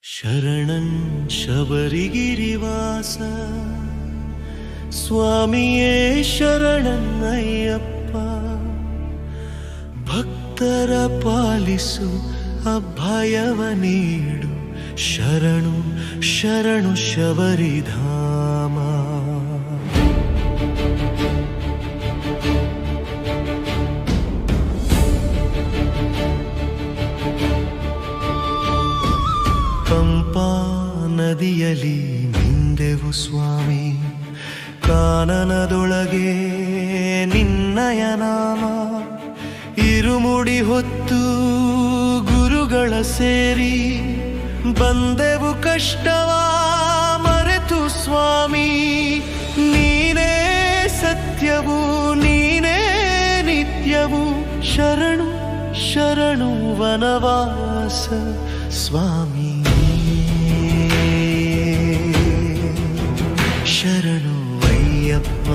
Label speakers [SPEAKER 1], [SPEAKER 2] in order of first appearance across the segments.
[SPEAKER 1] ಶರಣಂ ಶಬರಿಗಿರಿವಾಸ ಸ್ವಾಮಿಯೇ ಶರಣನ್ನಯ್ಯಪ್ಪ. ಭಕ್ತರ ಪಾಲಿಸು ಅಭಯವ ನೀಡು, ಶರಣು ಶರಣು ಶಬರಿಧಾಮ. ಪಂಪಾ ನದಿಯಲಿ ನಿಂದೆವು ಸ್ವಾಮಿ, ಕಾನನದೊಳಗೆ ನಿನ್ನಯ ನಾಮ. ಇರುಮುಡಿ ಹೊತ್ತು ಗುರುಗಳ ಸೇರಿ ಬಂದೆವು ಕಷ್ಟವ ಮರೆತು ಸ್ವಾಮಿ. ನೀನೇ ಸತ್ಯವು, ನೀನೇ ನಿತ್ಯವು, ಶರಣು ಶರಣು ವನವಾಸ ಸ್ವಾಮಿ. ಶರಣು ಅಯ್ಯಪ್ಪ.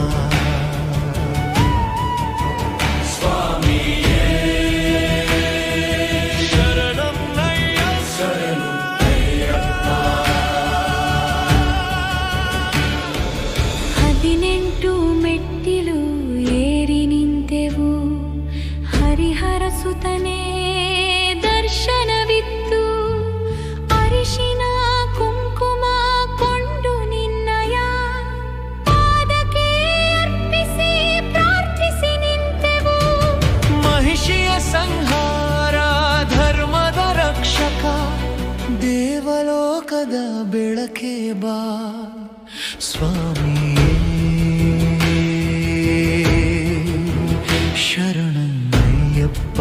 [SPEAKER 2] ಹರಿಹರ ಸುತನೇ ದರ್ಶನವಿತ್ತು, ಅರಿಶಿನ ಕುಂಕುಮ ಕೊಂಡು ನಿನ್ನಯ ಪಾದಕ್ಕೆ ಅರ್ಪಿಸಿ ಪ್ರಾರ್ಥಿಸಿ ನಿಂತೆವು.
[SPEAKER 1] ಮಹಿಷಿಯ ಸಂಹಾರ ಧರ್ಮದ ರಕ್ಷಕ, ದೇವಲೋಕದ ಬೆಳಕೆ ಬಾ ಸ್ವಾಮಿ. ಶರಣನ್ನಯ್ಯಪ್ಪ.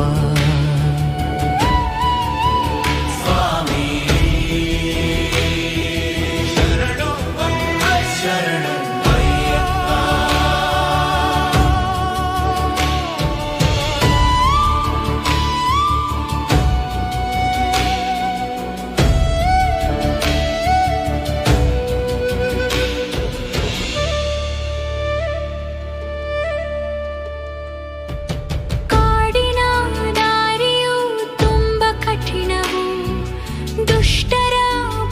[SPEAKER 2] ದುಷ್ಟರ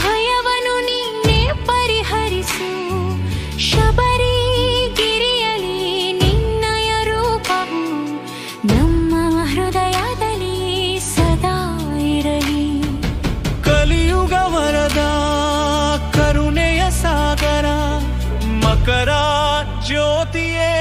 [SPEAKER 2] ಭಯವನ್ನು ನೀನೇ ಪರಿಹರಿಸು, ಶಬರಿಗಿರಿಯಲಿ ನಿನ್ನಯ ರೂಪವು ನಮ್ಮ ಹೃದಯದಲ್ಲಿ ಸದಾ ಇರಲಿ.
[SPEAKER 1] ಕಲಿಯುಗ ವರದ ಕರುಣೆಯ ಸಾಗರ, ಮಕರ ಜ್ಯೋತಿಯೇ